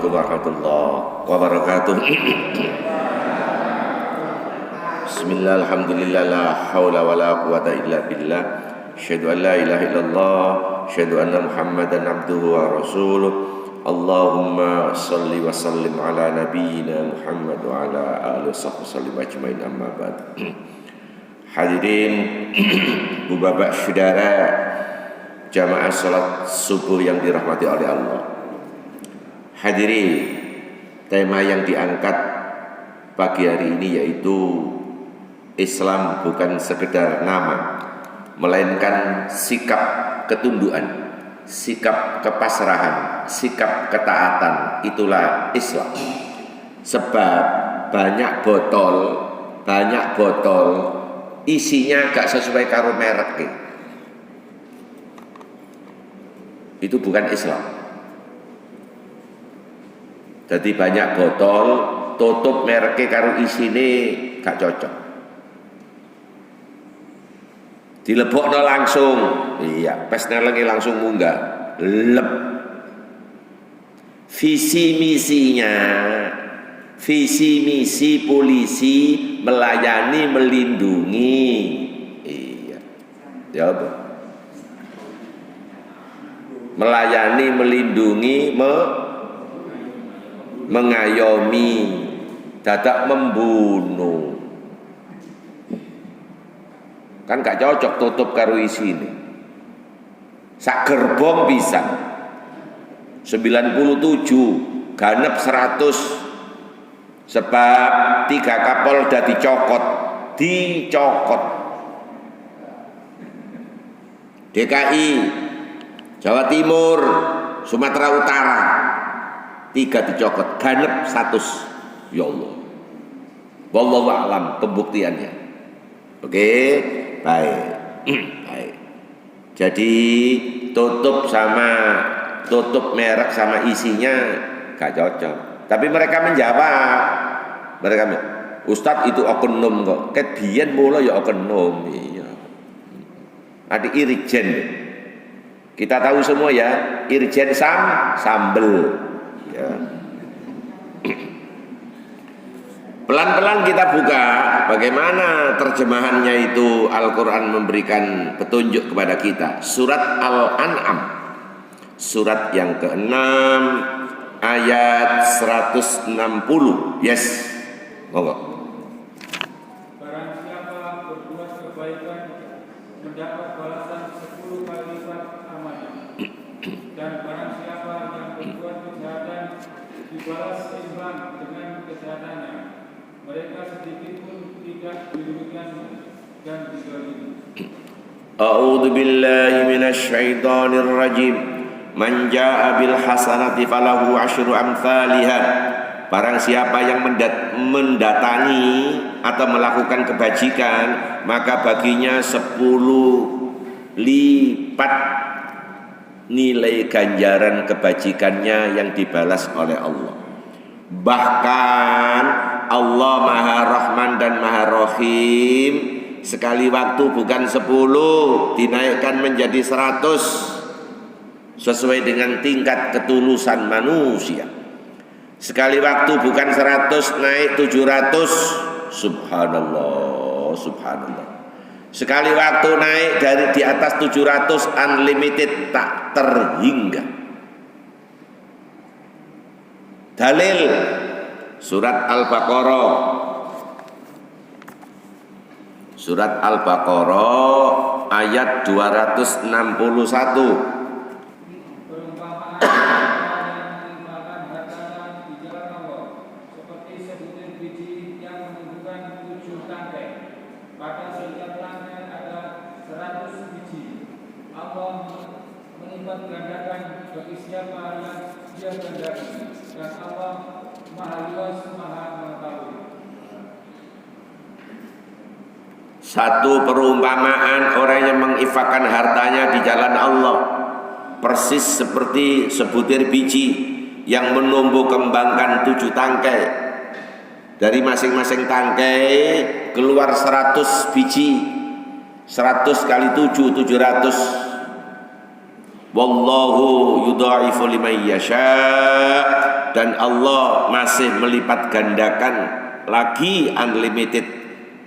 Assalamualaikum warahmatullahi wabarakatuh. Bismillah, alhamdulillah, la hawla wa la quwata illa billah. Asyhadu an la ilaha illallah, asyhadu anna Muhammadan abduhu wa rasuluh. Allahumma salli wa sallim ala nabiyyina Muhammad wa ala alihi wa sahbihi ajmain, amma ba'd. Hadirin Bu Bapak Saudara jamaah salat subuh yang dirahmati oleh Allah. Hadirin, tema yang diangkat pagi hari ini yaitu Islam bukan sekedar nama, melainkan sikap ketundukan, sikap kepasrahan, sikap ketaatan. Itulah Islam. Sebab banyak botol isinya gak sesuai karo merek. Itu bukan Islam. Jadi banyak botol tutup mereknya karo isine gak cocok. Dilebokno langsung, iya, pes nelengi langsung munggah, lep. Visi misi polisi melayani, melindungi, iya, ya apa? Melayani, melindungi, mengayomi, dadak membunuh. Kan gak cocok tutup karo isine. Sak gerbong bisa 97 ganep 100. Sebab 3 Kapolda dicokot. DKI, Jawa Timur, Sumatera Utara 3 dicokot, ganep 100. Ya Allah, wallahu a'lam pembuktiannya. Oke, baik. Baik. Jadi tutup merek sama isinya gak cocok. Tapi mereka menjawab, Ustadz itu oknum kok. Ket biyen mula ya oknum. Iya. Ada Irjen. Kita tahu semua ya, Irjen sambel. Ya. Pelan-pelan kita buka bagaimana terjemahannya itu. Al-Quran memberikan petunjuk kepada kita. Surat Al-An'am, surat yang ke-6 ayat 160. Yes, monggo. Barang siapa berbuat kebaikan mendapat balasan 10 kali lipat amalnya. Dan barang siapa yang berbuat kejahatan dibalas seimbang dengan kejahatannya. Mereka sedikit pun tidak dirugikan dan dizalimi. A'udzu billahi minasy syaithanir rajim. Man jaa'a bil hasanati falahu asyru amsalihha. Barang siapa yang mendatangi atau melakukan kebajikan, maka baginya 10 lipat nilai ganjaran kebajikannya yang dibalas oleh Allah. Bahkan Allah Maha Rahman dan Maha Rahim, sekali waktu bukan 10 dinaikkan menjadi 100 sesuai dengan tingkat ketulusan manusia. Sekali waktu bukan 100 naik 700. Subhanallah, subhanallah. Sekali waktu naik dari di atas 700 unlimited, tak terhingga. Dalil surat Al-Baqarah. Surat Al-Baqarah ayat 261. Satu perumpamaan orang yang menginfakkan hartanya di jalan Allah persis seperti sebutir biji yang menumbuh kembangkan 7 tangkai. Dari masing-masing tangkai keluar 100 biji. 100 kali 7, 700. Wallahu yudha'ifu liman yasha'. dan Allah masih melipat gandakan lagi unlimited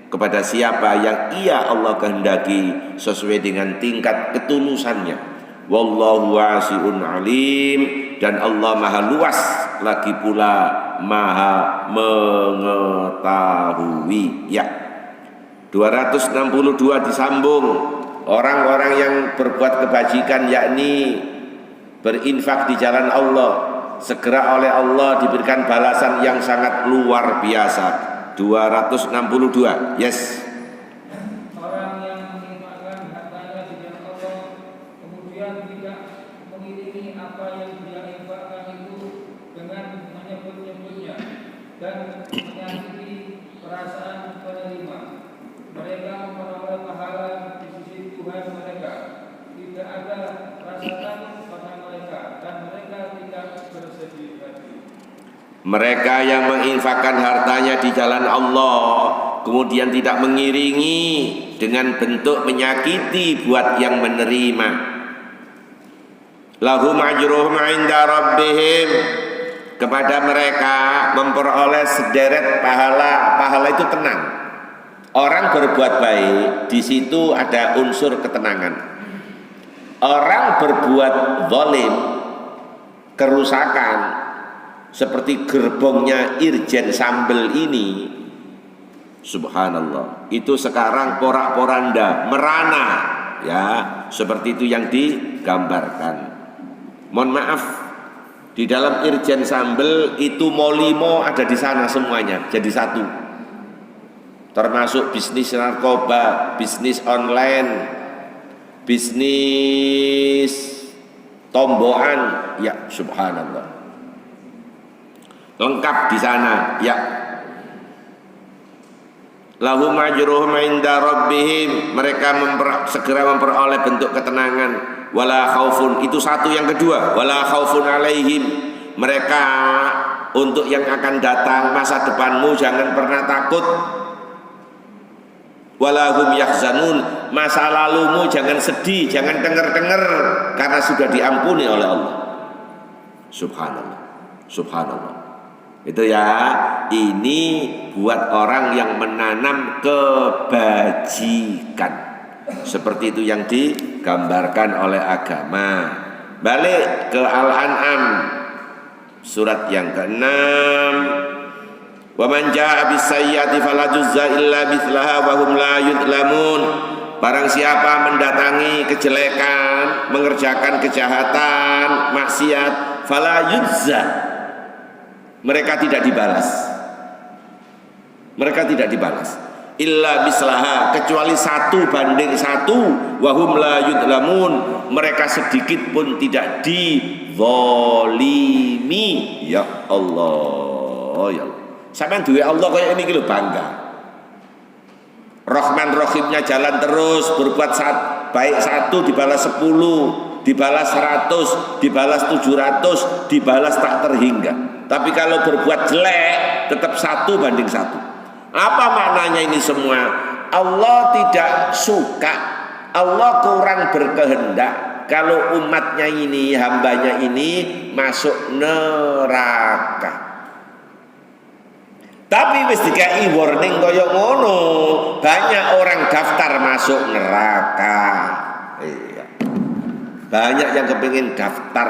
kepada siapa yang Allah kehendaki sesuai dengan tingkat ketulusannya. Wallahu wasi'un alim, dan Allah maha luas lagi pula maha mengetahui. Ya, 262 disambung, orang-orang yang berbuat kebajikan yakni berinfak di jalan Allah, segera oleh Allah diberikan balasan yang sangat luar biasa. 262. Yes. Orang yang menginfakkan hartanya di jalan Allah kemudian tidak mengiringi apa yang dia infakkan itu dengan menyebut-nyebutnya dan menyakiti perasaan penerima, mereka memperoleh pahala di sisi Tuhan mereka. Tidak ada rasa takut pada mereka dan mereka tidak bersedih hati. Mereka yang menginfakkan hartanya di jalan Allah kemudian tidak mengiringi dengan bentuk menyakiti buat yang menerima. Lahum ajruhum 'inda rabbihim, kepada mereka memperoleh sederet pahala. Pahala itu tenang. Orang berbuat baik, di situ ada unsur ketenangan. Orang berbuat zalim, kerusakan, seperti gerbongnya Irjen Sambel ini, subhanallah, itu sekarang porak-poranda, merana, ya, seperti itu yang digambarkan. Mohon maaf, di dalam Irjen Sambel itu molimo ada di sana semuanya, jadi satu. Termasuk bisnis narkoba, bisnis online, bisnis tombokan, ya subhanallah. Lengkap di sana, ya. Lahum ajruhum 'inda rabbihim, mereka segera memperoleh bentuk ketenangan. Wala khaufun, itu satu. Yang kedua, wala khaufun 'alaihim, mereka untuk yang akan datang masa depanmu jangan pernah takut. Wala hum yahzanun, masa lalumu jangan sedih, jangan denger-denger, karena sudah diampuni oleh Allah. Subhanallah, subhanallah. Itu ya, ini buat orang yang menanam kebajikan. Seperti itu yang digambarkan oleh agama. Balik ke Al-An'am surat yang ke-6. Wa man jaa'a bis-sayyi'ati fala juzza illa mithlaha wa hum la yudlamun. Barang siapa mendatangi kejelekan, mengerjakan kejahatan, maksiat, fala yuzza, mereka tidak dibalas. Mereka tidak dibalas. Illa bislaha, kecuali 1 banding 1. Wahum la yudlamun, mereka sedikit pun tidak dizalimi. Ya Allah, ya Allah. Sampeyan duwe Allah kayak ini lho, bangga. Rahman Rahimnya jalan terus, berbuat baik 1 dibalas 10, dibalas 100, dibalas 700, dibalas tak terhingga. Tapi kalau berbuat jelek tetap 1 banding 1. Apa maknanya ini semua? Allah tidak suka, Allah kurang berkehendak kalau umatnya ini, hambanya ini masuk neraka. Tapi wis dikai warning kaya ngono, banyak orang daftar masuk neraka. Iya. Banyak yang kepingin daftar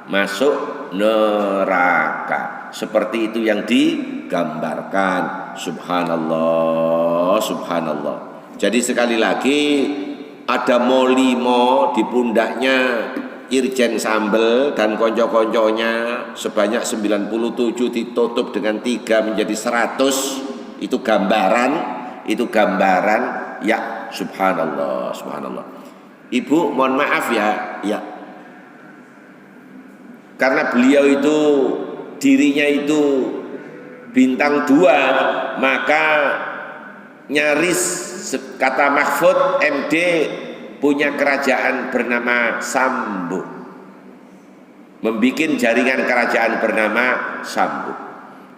masuk neraka. Seperti itu yang digambarkan. Subhanallah, subhanallah. Jadi sekali lagi, ada molimo di pundaknya Irjen Sambel dan konco-konconya sebanyak 97 ditutup dengan 3 menjadi 100. Itu gambaran, ya subhanallah, subhanallah. Ibu mohon maaf ya, karena beliau itu dirinya itu bintang 2, maka nyaris kata Mahfud MD punya kerajaan bernama Sambo, membikin jaringan kerajaan bernama Sambo,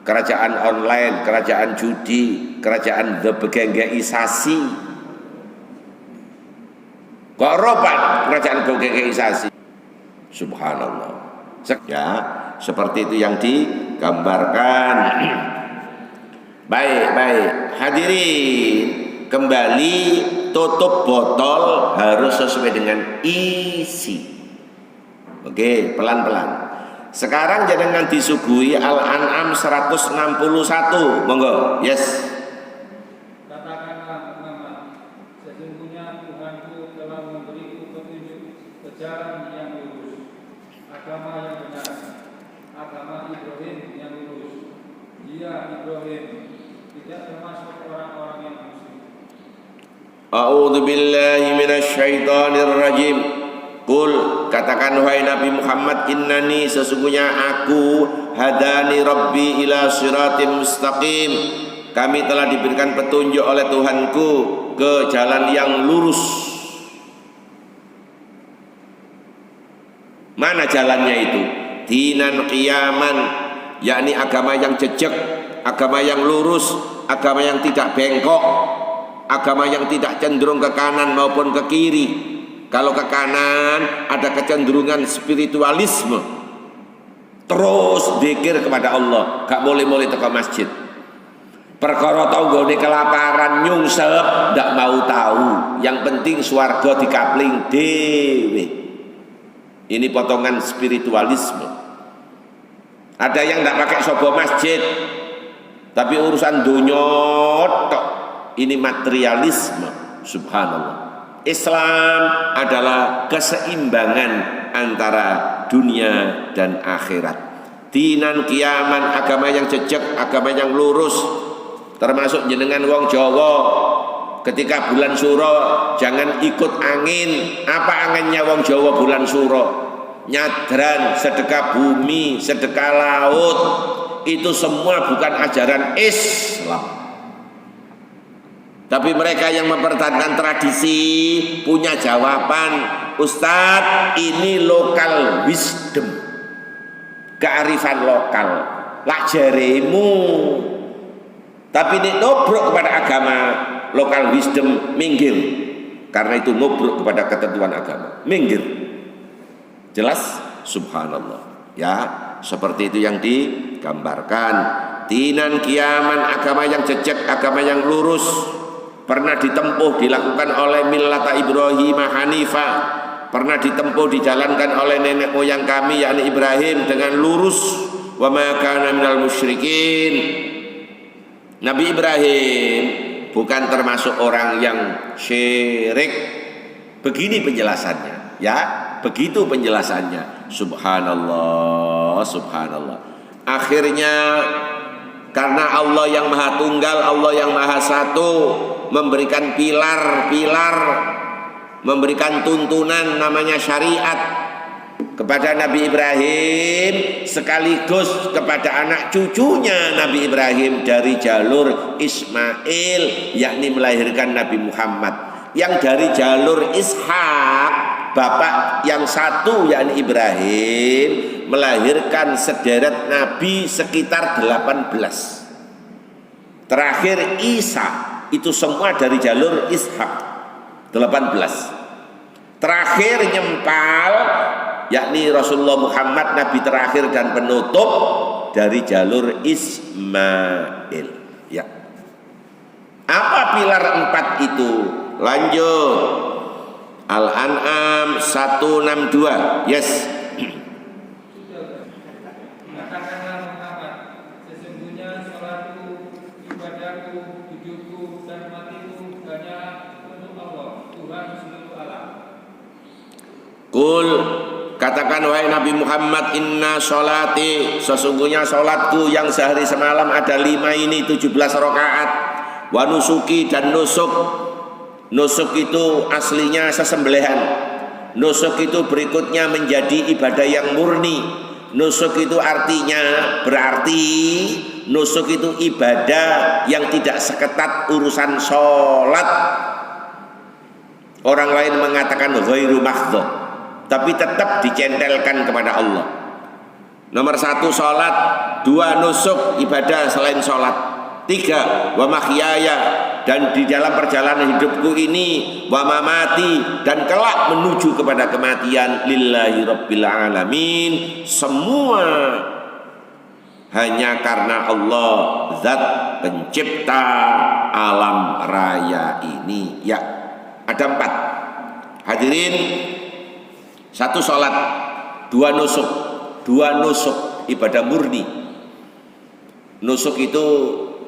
kerajaan online, kerajaan judi, kerajaan begengeisasi. Kok roban kerajaan begengeisasi? Subhanallah. Ya, Seperti itu yang digambarkan. Baik hadirin, kembali tutup botol harus sesuai dengan isi. Oke, pelan-pelan. Sekarang jangan disuguhi Al-An'am 161. Monggo. Yes. Katakanlah Muhammad, sesungguhnya Tuhanku telah memberiku petunjuk ke jalan yang lurus, agama yang benar, agama Ibrahim yang lurus. Dia Ibrahim tidak termasuk orang-orang yang musyrik. A'udzu billahi minasy syaithanir rajim. Qul, katakan wahai Nabi Muhammad, innani, sesungguhnya aku, hadani rabbi ila siratim mustaqim, kami telah diberikan petunjuk oleh Tuhanku ke jalan yang lurus. Mana jalannya itu? Dinan qiyaman, yakni agama yang jejak, agama yang lurus, agama yang tidak bengkok, agama yang tidak cenderung ke kanan maupun ke kiri. Kalau ke kanan ada kecenderungan spiritualisme, terus zikir kepada Allah, gak boleh teko masjid. Perkara tanggane kelaparan nyungsep ndak mau tahu, yang penting swarga dikapling dhewe. Ini potongan spiritualisme. Ada yang ndak pakai sobo masjid, tapi urusan dunya tok. Ini materialisme. Subhanallah. Islam adalah keseimbangan antara dunia dan akhirat. Dinan qiyaman, agama yang jejak, agama yang lurus. Termasuk jenengan wong Jawa, ketika bulan suro jangan ikut angin. Apa anginnya wong Jawa bulan suro? Nyadran, sedekah bumi, sedekah laut. Itu semua bukan ajaran Islam. Tapi mereka yang mempertahankan tradisi punya jawaban. Ustadz, ini lokal wisdom, kearifan lokal. Lak jaremu. Tapi ini nobrok kepada agama, lokal wisdom minggir. Karena itu nobrok kepada ketentuan agama, minggir. Jelas? Subhanallah. Ya, seperti itu yang digambarkan. Dinan qiyaman, agama yang jejak, agama yang lurus. Pernah ditempuh, dilakukan oleh millata Ibrahim Hanifah, pernah ditempuh, dijalankan oleh nenek moyang kami yakni Ibrahim dengan lurus. Wa ma kana minal musyrikin. Nabi Ibrahim bukan termasuk orang yang syirik. Begini penjelasannya, ya, begitu penjelasannya. Subhanallah, subhanallah. Akhirnya karena Allah yang Maha Tunggal, Allah yang Maha Satu memberikan pilar-pilar, memberikan tuntunan namanya syariat kepada Nabi Ibrahim, sekaligus kepada anak cucunya Nabi Ibrahim dari jalur Ismail, yakni melahirkan Nabi Muhammad. Yang dari jalur Ishak, bapak yang satu yakni Ibrahim, melahirkan sederet Nabi sekitar 18. Terakhir Isa. Itu semua dari jalur Ishak 18. Terakhir nyempal yakni Rasulullah Muhammad, Nabi terakhir dan penutup dari jalur Ismail. Ya. Apa pilar 4 itu? Lanjut. Al-An'am 162. Yes. Qul, katakan wahai Nabi Muhammad, inna sholati, sesungguhnya sholatku yang sehari semalam ada 5 ini 17 rakaat. Wa nusuki, dan nusuk. Nusuk itu aslinya sesembelihan. Nusuk itu berikutnya menjadi ibadah yang murni. Nusuk itu artinya berarti nusuk itu ibadah yang tidak seketat urusan sholat. Orang lain mengatakan ghairu mahdhah, tapi tetap dicentelkan kepada Allah. Nomor 1 sholat, 2 nusuk ibadah selain sholat, 3 wa mahyaya, dan di dalam perjalanan hidupku ini wa mamati dan kelak menuju kepada kematian lillahi rabbil alamin, semua hanya karena Allah zat pencipta alam raya ini. Ya, ada 4 hadirin. 1 sholat, 2 nusuk ibadah murni. Nusuk itu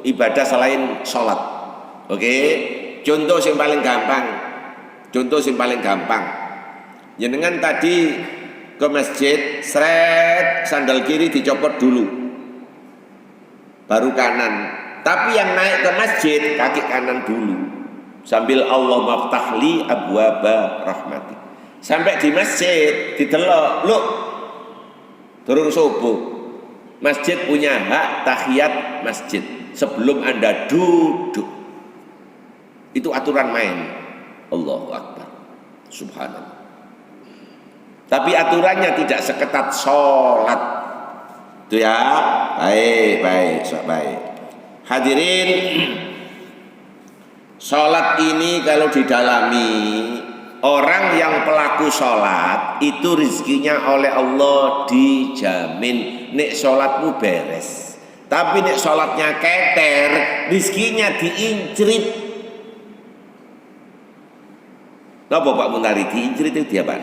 ibadah selain sholat. Oke, contoh yang paling gampang. Jenengan tadi ke masjid, seret sandal kiri dicopot dulu, baru kanan. Tapi yang naik ke masjid kaki kanan dulu, sambil Allah maftahli abwaba rahmati. Sampai di masjid didelok, loh, turun subuh. Masjid punya hak tahiyat masjid sebelum Anda duduk. Itu aturan main. Allahu Akbar, subhanallah. Tapi aturannya tidak seketat sholat. Itu ya, baik. Hadirin, sholat ini kalau didalami, orang yang pelaku sholat itu rizkinya oleh Allah dijamin. Nek sholatmu beres, tapi nek sholatnya keter, rizkinya diincrit. Napa Pak Muntari diincrit itu dia Pak?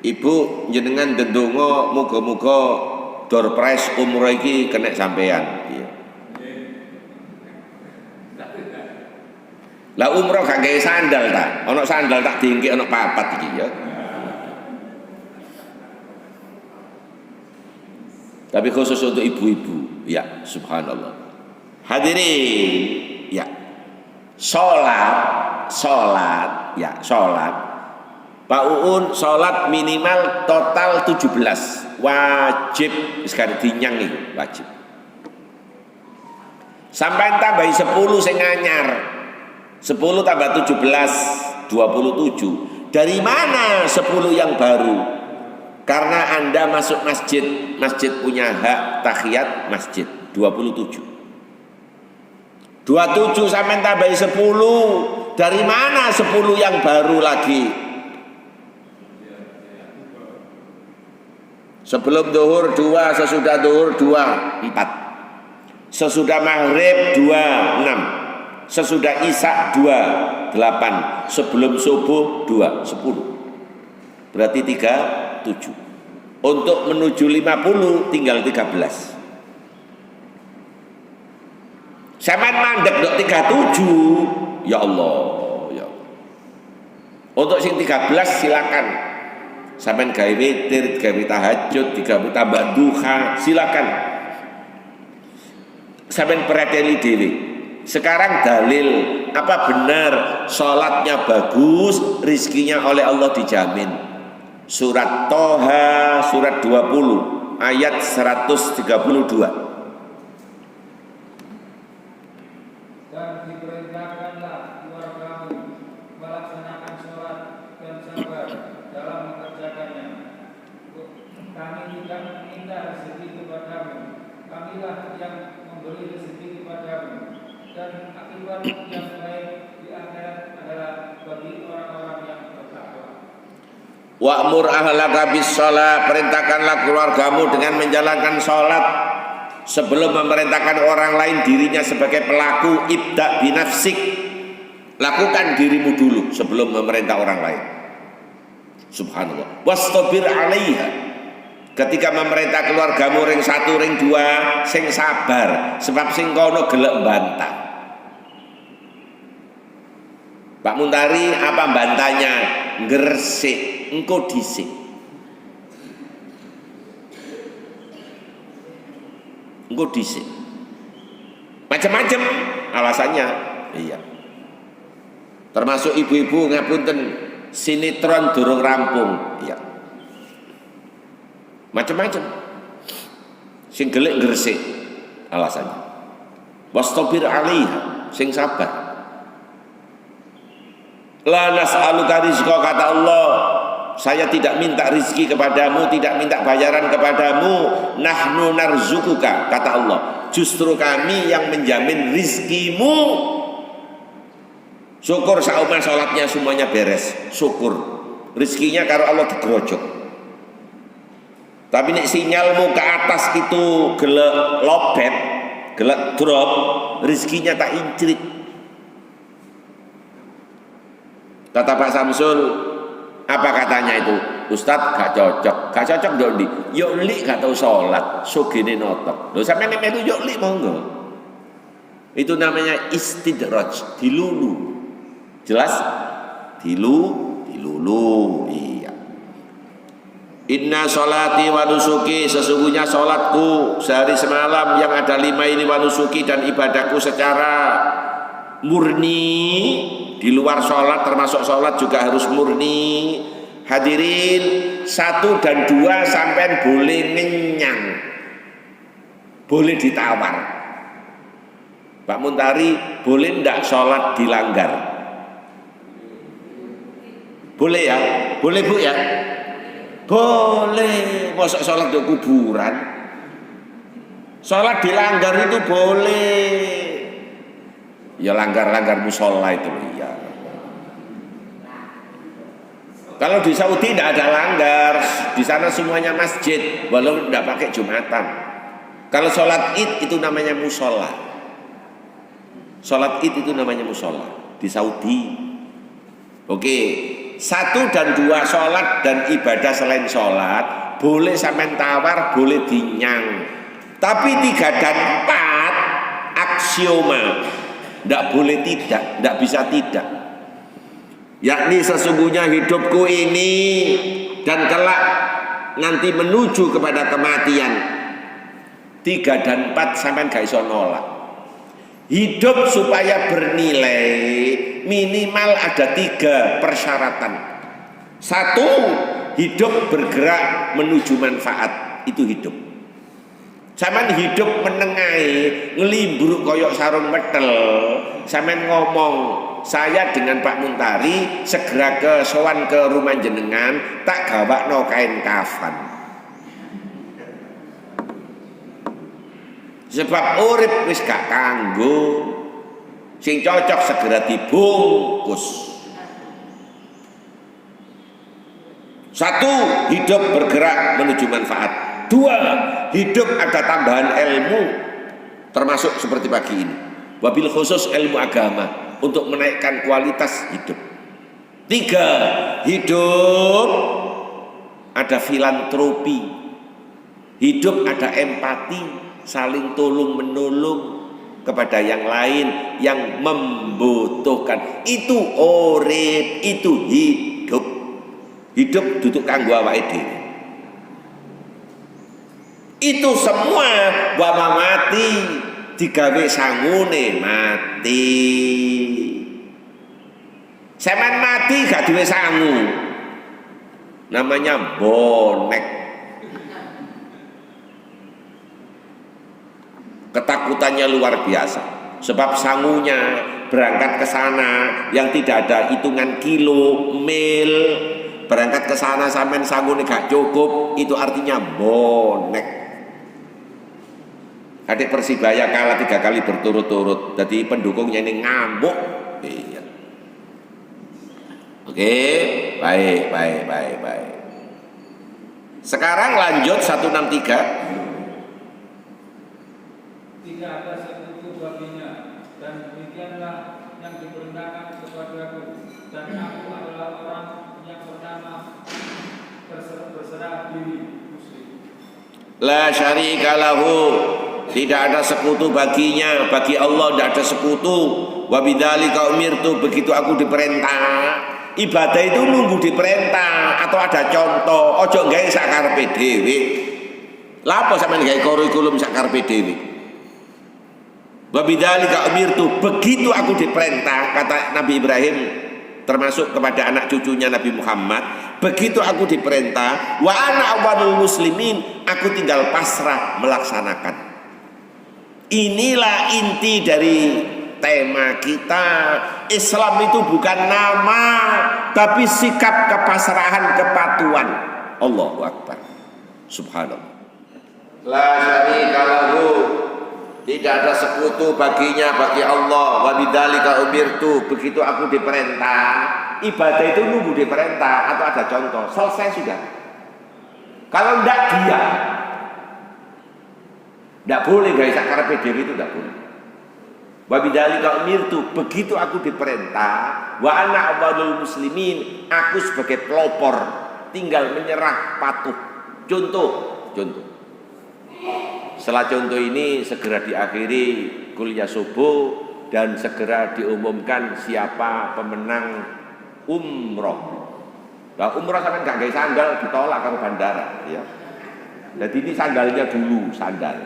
Ibu jenengan ndedonga muga-muga door prize umroh iki kena sampean. Iya. Lah umroh gak gawe sandal ta? Ana sandal tak diengke ana 4 iki ya. Tapi khusus untuk ibu-ibu, ya subhanallah. Hadirin, ya. Sholat. Pak Uun sholat minimal total 17 wajib sekali dinyang nih wajib. Sampai tambahi 10 sing anyar. 10 tambah 17 27. Dari mana 10 yang baru? Karena Anda masuk masjid, masjid punya hak tahiyat masjid 27. 27 sampai tambahi 10. Dari mana 10 yang baru lagi? Sebelum zuhur 2, sesudah zuhur 2, 4. Sesudah maghrib 2, 6. Sesudah isya 2, 8. Sebelum subuh 2, 10. Berarti 3, 7. Untuk menuju 50 tinggal 13. Sampeyan mandek dok 37, ya Allah, ya Allah. Untuk sing 13 silakan. Sampeyan gawe witir, gawe tahajud, digawe tambah duha, silakan. Sampeyan preteli dhewe. Sekarang dalil, apa benar sholatnya bagus, rizkinya oleh Allah dijamin? Surat Toha, surat 20, ayat 132. Dan diperintahkanlah keluargamu melaksanakan sholat dan sabar dalam mengerjakannya. Kami juga meminta rezeki kepadamu. Kamilah yang memberi rezeki kepadamu. Dan akibat yang baik di akhirat adalah bagi orang-orang yang bertakwa. Wa'mur ahlaka bis shalah, perintahkanlah keluargamu dengan menjalankan sholat. Sebelum memerintahkan orang lain, dirinya sebagai pelaku, ibda binafsik, lakukan dirimu dulu sebelum memerintah orang lain. Subhanallah. Wastabir 'alaiha, ketika memerintah keluargamu ring 1 ring 2 sing sabar, sebab sing kono gelek bantah. Pak Muntari apa bantahnya? Gresik, engko dhisik. Engko dhisik. Macam-macam alasannya. Iya. Termasuk ibu-ibu ngapunten, sinetron durung rampung. Iya. Macam-macam. Sing gelek gresik alasannya. Wastabir 'alaiha, sing sabar. La nas'aluka rizqa, kata Allah, saya tidak minta rizki kepadamu, tidak minta bayaran kepadamu. Nahnu narzukuka, kata Allah, justru kami yang menjamin rizkimu. Syukur saumah sholatnya semuanya beres, syukur rizkinya karo Allah digerojok. Tapi nek sinyalmu ke atas itu gelek lobet, gelek drop, rizkinya tak incrit. Kata Pak Samsul, apa katanya itu? Ustadz gak cocok. Gak cocok dong di. Yuk li gak tahu sholat, sogene notok. Loh sampe melu yuk li monggo. Itu namanya istidraj, dilulu. Jelas? Dilulu. Iya. Inna sholati wa nusuki, sesungguhnya sholatku sehari semalam yang ada 5 ini, wa nusuki, dan ibadahku secara murni. Di luar sholat termasuk sholat juga harus murni. Hadirin, 1 dan 2 sampai boleh ngenyang, boleh ditawar. Pak Muntari, boleh ndak sholat dilanggar? Boleh ya? Boleh Bu ya? Boleh. Masa sholat di kuburan? Sholat dilanggar itu boleh. Ya langgar-langgar musola itu ya. Kalau di Saudi tidak ada langgar, di sana semuanya masjid, walau tidak pakai Jumatan. Kalau sholat Id itu namanya musola. Sholat Id itu namanya musola di Saudi. Oke, 1 dan 2 sholat dan ibadah selain sholat boleh sampai tawar, boleh dinyang. Tapi 3 dan 4 aksioma. Tidak boleh tidak, tidak bisa tidak. Yakni sesungguhnya hidupku ini dan kelak nanti menuju kepada kematian. 3 dan 4 sampai gak iso nolak. Hidup supaya bernilai minimal ada 3 persyaratan. 1, hidup bergerak menuju manfaat, itu hidup. Sampeyan hidup menengahi ngelimbruk koyok sarung metel, sampeyan ngomong, saya dengan Pak Muntari segera ke sowan ke rumah jenengan, tak gawakno kain kafan. Sebab urip wis gak kanggo, sing cocok segera dibungkus. 1, hidup bergerak menuju manfaat. 2, hidup ada tambahan ilmu, termasuk seperti pagi ini, wabil khusus ilmu agama untuk menaikkan kualitas hidup. 3, hidup ada filantropi, hidup ada empati, saling tolong menolong kepada yang lain yang membutuhkan. Itu urip, itu hidup. Hidup duduk kanggo awake dhewe. Itu semua wama mati digawe sangune mati. Sampeyan mati gak duwe sangu, namanya bonek. Ketakutannya luar biasa, sebab sangunya berangkat ke sana yang tidak ada hitungan kilo, mil, berangkat ke sana sampean sangune gak cukup, itu artinya bonek. Adik Persibaya kalah 3 kali berturut-turut, jadi pendukungnya ini ngamuk. Iya. Oke, baik. Sekarang lanjut 163. Tidak ada sekutu baginya, dan demikianlah yang diperintahkan kepadaku, dan aku adalah orang yang pertama berserah diri muslim. La syarika lahu, tidak ada sekutu baginya, bagi Allah tidak ada sekutu. Wa bidzalika umirtu, begitu aku diperintah. Ibadah itu nunggu diperintah atau ada contoh, ojo gawe sak karepe dhewe. Lha apa sampeyan gawe kurikulum sak karepe dhewe? Wa bidzalika umirtu, begitu aku diperintah, kata Nabi Ibrahim termasuk kepada anak cucunya Nabi Muhammad, begitu aku diperintah, wa ana awwalul muslimin, aku tinggal pasrah melaksanakan. Inilah inti dari tema kita. Islam itu bukan nama, tapi sikap kepasrahan, kepatuhan. Allahu Akbar. Subhanallah. La syarika lahu, tidak ada sekutu baginya, bagi Allah. Wa bidzalika umirtu, begitu aku diperintah. Ibadah itu nunggu diperintah atau ada contoh, selesai sudah. Kalau enggak dia enggak boleh guys, karena PDW itu enggak boleh. Wa bidzalika umirtu, begitu aku diperintah, wa ana awwalul muslimin, aku sebagai pelopor, tinggal menyerah, patuh. Contoh. Setelah contoh ini segera diakhiri kuliah subuh dan segera diumumkan siapa pemenang umroh. Nah, umroh sampean gak gawe sandal ditolak karo bandara ya. Jadi ini sandalnya dulu, sandal.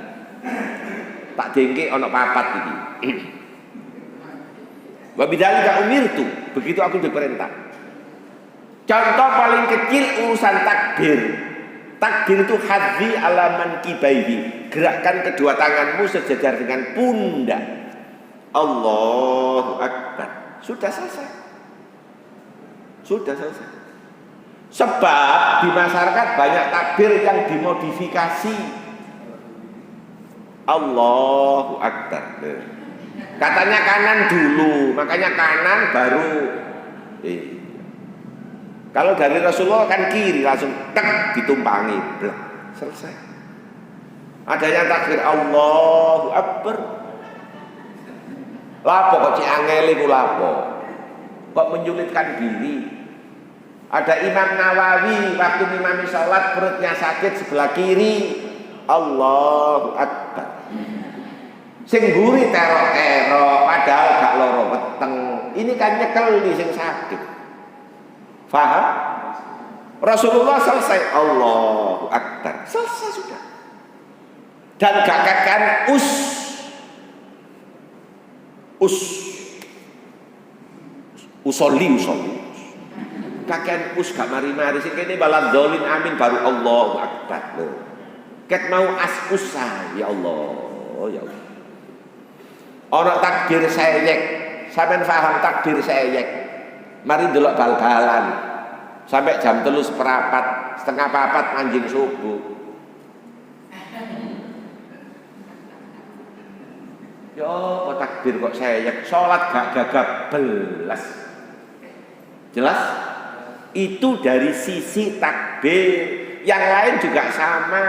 Tak dengke ana papat iki. Wa bidzalika umirtu, begitu aku diperintah. Contoh paling kecil urusan takbir. Takbir itu hadzi alaman kibaihi, gerakkan kedua tanganmu sejajar dengan pundak. Allahu Akbar. Sudah selesai. Sebab di masyarakat banyak takbir yang dimodifikasi. Allahu Akbar. Katanya kanan dulu, makanya kanan baru. Kalau dari Rasulullah kan kiri, langsung tek ditumpangi, blak, selesai. Ada yang takbir Allahu Akbar. Lapo kok ciangeli ku lapo? Kok menyulitkan diri? Ada Imam Nawawi waktu imami sholat perutnya sakit sebelah kiri, Allahu Akbar. Sing mburi terok-terok padahal gak loro weteng. Ini kan nyekeli sing sakit. Faham? Rasulullah selesai Allahu Akbar, selesai sudah. Dan gak usolli kakek gak mari-mari sing kene balang dolin amin baru Allahu Akbar. Ket mau usa ya Allah, ya Allah. Ana takbir sayek, sampean paham takbir sayek? Mari delok bal-balan sampai jam 3:15, setengah 4 anjing subuh. Ya apa takbir kok sayek, sholat gak gagap belas. Jelas? Itu dari sisi takbir. Yang lain juga sama.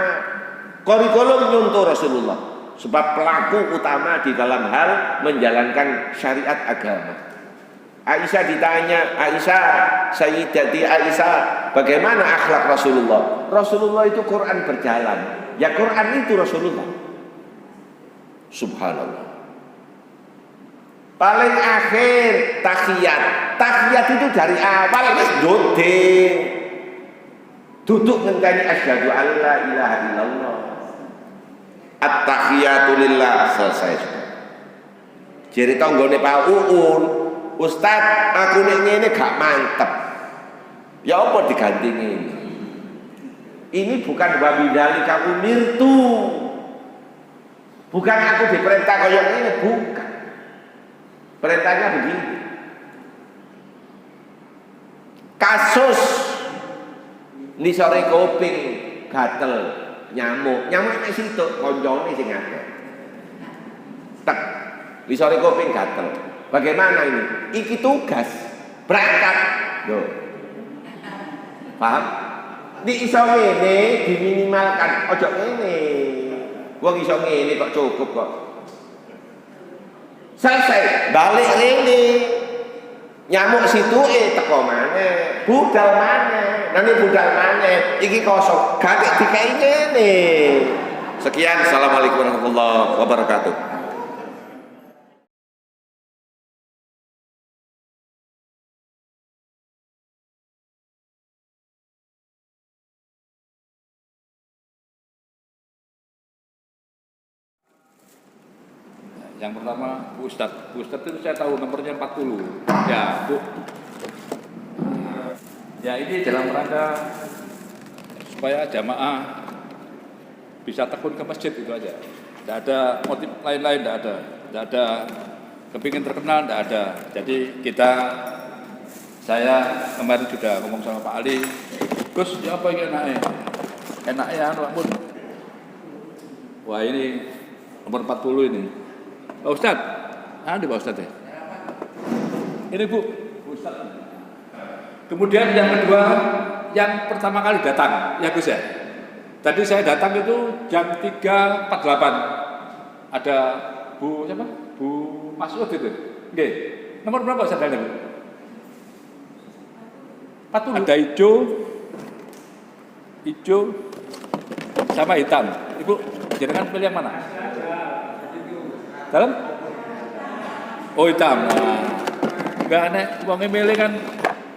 Kurikulum nyuntuh Rasulullah. Sebab pelaku utama di dalam hal menjalankan syariat agama. Aisyah ditanya, Sayyidati Aisyah, bagaimana akhlak Rasulullah? Rasulullah itu Quran berjalan. Ya Quran itu Rasulullah. Subhanallah. Paling akhir tahiyat. Tahiyat itu dari awal wis dodeng. Duduk ngenteni asyhadu an la ilaha illallah. At-tahiyatu lillah, selesai sudah. Jere tanggane Pak Uun, Ustaz, aku nek ngene gak mantep. Ya apa diganti ngene? Ini bukan wabidalika umirtu. Bukan aku diperintah kaya ngene, bukan. Perintahnya begini. Kasus ni sore kuping gatel nyamuk nek situ koncone sing akeh. Tek, ni sore kuping gatel. Bagaimana ini? Iki tugas berangkat. Yo. Paham? Di iso ngene diminimalkan, ojo ngene. Wong iso ngene kok cukup kok. Selesai, balik rene. Nyamuk situke teko maneh, budal maneh. Nanti budal maneh, iki kosong, gak dikai ngene. Sekian, assalamualaikum warahmatullahi wabarakatuh. Yang pertama Bu Ustadz itu saya tahu nomornya 40. Ya Bu. Ya ini dalam rangka supaya jamaah bisa tekun ke masjid itu aja. Tidak ada motif lain-lain, tidak ada kepingin terkenal tidak ada. Jadi saya kemarin sudah ngomong sama Pak Ali, Gus, ya apa yang enaknya? Enaknya pun. Wah ini nomor 40 ini. Pak Ustadz, ada Pak Ustadz ya? Ini Bu Ustadz. Kemudian yang kedua, yang pertama kali datang, ya Gus ya. Tadi saya datang itu jam 3.48. Ada Bu siapa? Bu Masud itu. Oke. Nomor berapa sandalnya, Bu? 40. Ada hijau sama hitam. Ibu, jenengan pilih yang mana? Dalam? Oh hitam. Nah, enggak aneh, uangnya milih kan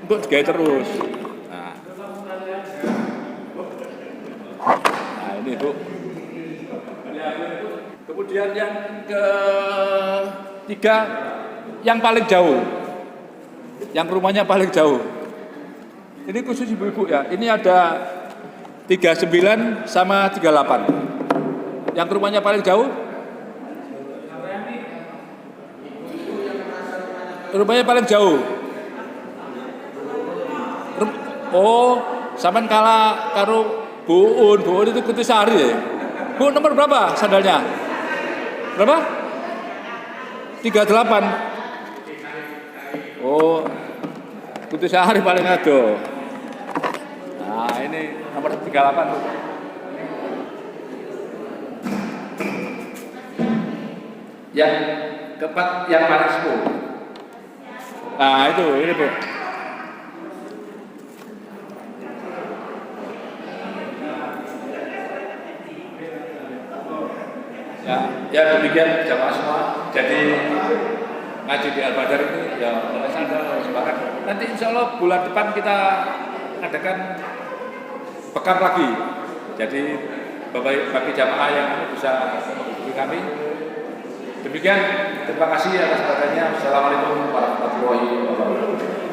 untuk gaya terus. Nah ini Bu. Kemudian yang ketiga, yang paling jauh, yang rumahnya paling jauh. Ini khusus ibu-ibu ya. Ini ada 39 sama 38. Yang rumahnya paling jauh, rumahnya paling jauh. Oh, sampean kalah karo Bu Un itu Kutisari ya. Bu, nomor berapa sandalnya? Berapa? 38. Oh, Kutisari paling ado. Nah, ini nomor 38. Yang keempat, yang paling sepuh. Nah, ini Bu. Ya demikian jamaah semua. Jadi ngaji di Al-Badar ini ya Anda sepakat. Nanti insya Allah bulan depan kita adakan pekan lagi. Jadi bagi jamaah yang bisa menghubungi kami. Demikian, terima kasih atas perhatiannya. Assalamualaikum warahmatullahi wabarakatuh.